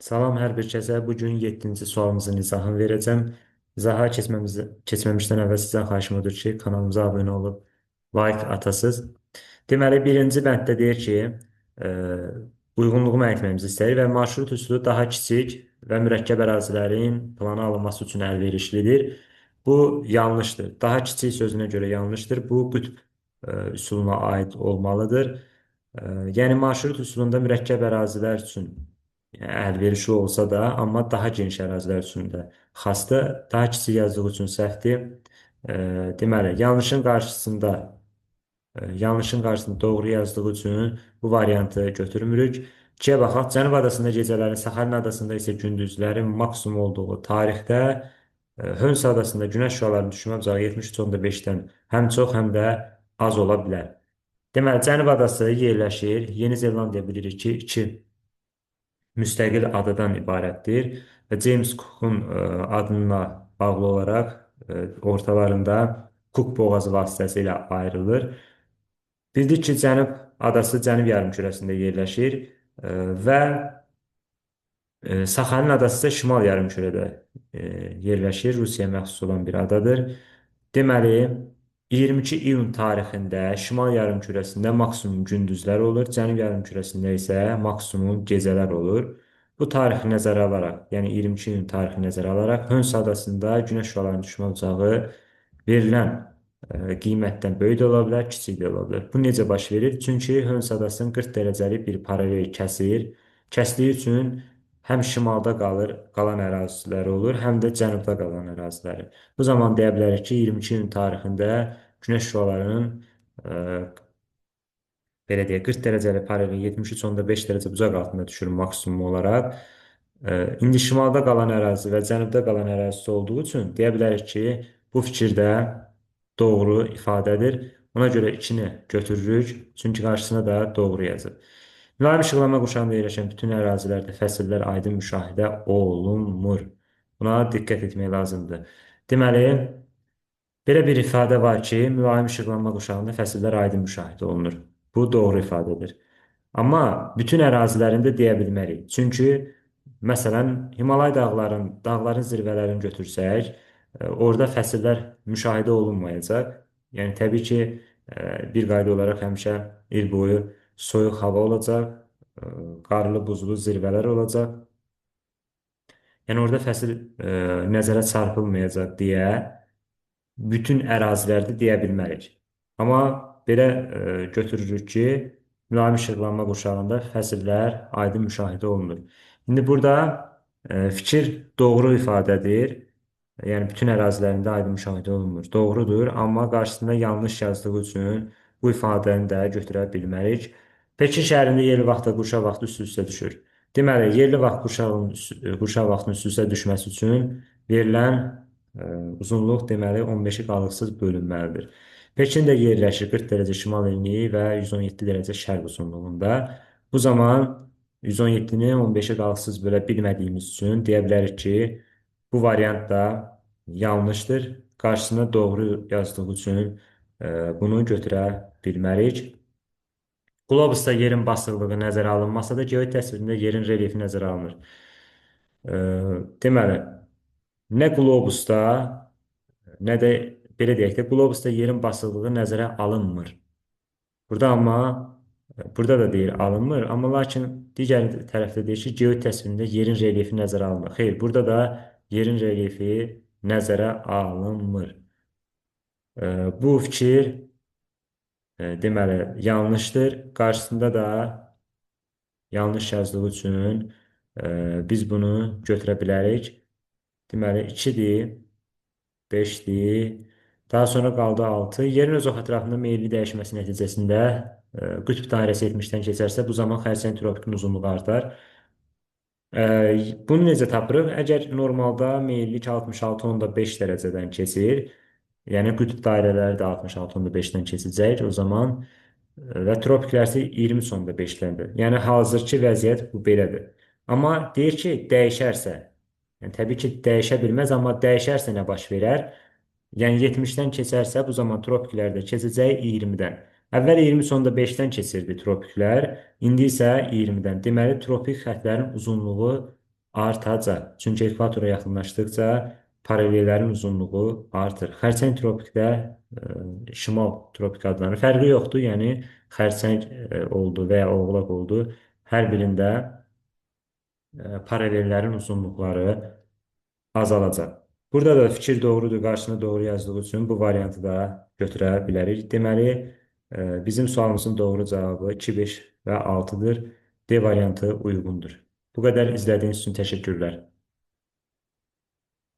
Salam hər bir kəsə. Bu gün 7-ci sualımızın izahını verəcəm. İzaha keçməmişdən əvvəl sizdən xahişim odur ki, kanalımıza abunə olub like atasınız. Deməli, birinci bənddə deyir ki, e, uyğunluğu müəyyən etməyimizi istəyir və marşrut üsulu daha kiçik və mürəkkəb ərazilərin plana alınması üçün əlverişlidir. Bu yanlışdır. Daha kiçik sözünə görə yanlışdır. Bu qütb üsuluna aid olmalıdır. E, Yəni marşrut üsulunda mürəkkəb ərazilər üçün əlverişli olsa da, amma daha geniş ərazilər üçün də xasdır. Daha kiçik yazdığı üçün səhvdir. Deməli, yanlışın qarşısında doğru yazdığı üçün bu variantı götürmürük. İkiyə baxaq. Cənub adasında gecələrin, Saxalin adasında isə gündüzlərin maksimum olduğu tarixdə Höns adasında günəş şüalarının düşmə uzağı 73.5-dən həm çox, həm də az ola bilər. Deməli, Cənub adası yerləşir. Yeni Zelandiya bilirik ki, iki müstəqil adadan ibarətdir və James Cook'un adına bağlı olaraq ortalarında Cook boğazı vasitəsilə ayrılır. Bildik ki, Cənub adası Cənub yarımkürəsində yerləşir və Saxalin adası isə şimal yarımkürədə yerləşir. Rusiyaya məxsus olan bir adadır. Deməli, 22 iyun tarixində şimal yarımkürəsində maksimum gündüzlər olur, cənub yarımkürəsində isə maksimum gecələr olur. Bu tarixi nəzərə alaraq, yəni 22 iyun tarixi nəzərə alaraq Höns adasında günəş şüalarının düşmə uzağı verilən qiymətdən böyük də ola bilər, kiçik də ola bilər. Bu necə baş verir? Çünki Höns adasının 40 dərəcəlik bir paralel kəsir. Kəsdiyi üçün həm şimalda qalan əraziləri olur, həm də cənubda qalan əraziləri. Bu zaman deyə bilərik ki, 22 iyun tarixində günəş şüalarının e, belə deyək, 40 dərəcəli paralelin 73.5 dərəcə bucaq altında düşür maksimum olaraq. İndi şimalda qalan ərazi və cənubda qalan ərazisi olduğu üçün deyə bilərik ki, bu fikirdə doğru ifadədir. Ona görə 2-ni götürürük, çünki qarşısına da doğru yazıb. Mülayim işıqlanma qurşağında yerləşən bütün ərazilərdə fəsillər aydın müşahidə olunmur. Buna diqqət etmək lazımdır. Deməli, belə bir ifadə var ki, mülayim işıqlanma qurşağında fəsillər aydın müşahidə olunur. Bu doğru ifadədir. Amma bütün ərazilərində deyə bilmərik. Çünki məsələn Himalay dağların zirvələrini götürsək, orada fəsillər müşahidə olunmayacaq. Yəni təbii ki, bir qayda olaraq həmişə il boyu soyuq hava olacaq, qarlı, buzlu zirvələr olacaq. Yəni orada fəsil nəzərə çarpılmayacaq deyə bütün ərazilərdə deyə bilmərik. Amma belə götürürük ki, mülayim işıqlanma qurşağında fəsillər aydın müşahidə olunur. İndi burada fikir doğru ifadədir. Yəni bütün ərazilərində aydın müşahidə olunmur. Doğrudur, amma qarşısında yanlış yazdığı üçün bu ifadəni də götürə bilmərik. Pekin şəhərində yerli vaxtla Qurşaq vaxtı üst-üstə düşür. Deməli, yerli vaxt Qurşaq vaxtının üst-üstə düşməsi üçün verilən uzunluq deməli 15-i qalıqsız bölünməlidir. Pekin də yerləşir 40 dərəcə şimal enliyi və 117 dərəcə şərq uzunluğunda. Bu zaman 117-ni 15-ə qalıqsız bölə bilmədiyimiz üçün deyə bilərik ki, bu variant da yanlışdır. Qarşısına doğru yazdığı üçün bunu götürə bilmərik. Qlobusda yerin basıqlığı nəzərə alınmasa da geoid təsvirində yerin relyefi nəzərə alınır. E, Deməli, nə qlobusda, nə də belə deyək də, qlobusda yerin basıqlığı nəzərə alınmır. Burada da deyir alınmır, amma lakin digər tərəfdə deyir ki, geoid təsvirində yerin relyefi nəzərə alınır. Xeyr, burada da yerin relyefi nəzərə alınmır. Bu fikir deməli yanlışdır. Qarşısında da yanlış yazdığı üçün biz bunu götürə bilərik. Deməli 2-dir, 5-dir. Daha sonra qaldı 6. Yerin öz ox ətrafında meyilli dəyişməsi nəticəsində qütb dairəsi 70-dən keçərsə, bu zaman xərçəng tropikin uzunluğu artar. Bunu necə tapırıq? Əgər normalda meyillik 66.5 dərəcədən keçir, yəni qütb dairələri də 66.5-dən keçəcək o zaman və tropiklər isə 20.5-dəndir. Yəni hazırki vəziyyət bu belədir. Amma deyir ki, dəyişərsə, yəni təbii ki, dəyişə bilməz, amma dəyişərsə nə baş verər? Yəni 70-dən keçərsə, bu zaman tropiklərdə keçəcək 20-dən. Əvvəl 20.5-dən keçirdi tropiklər, indi isə 20-dən. Deməli, tropik xəttlərin uzunluğu artacaq. Çünki ekvatora yaxınlaşdıqca paralellərin uzunluğu artır. Xərçəng tropikdə şimal tropik adlanır. Fərqi yoxdur. Yəni xərçəng oldu və ya oğlaq oldu. Hər birində paralellərin uzunluqları azalacaq. Burada da fikir doğrudur, qarşısına doğru yazdığı üçün bu variantı da götürə bilərik. Deməli, bizim sualımızın doğru cavabı 2, 5 və 6-dır. D variantı uyğundur. Bu qədər izlədiyiniz üçün təşəkkürlər.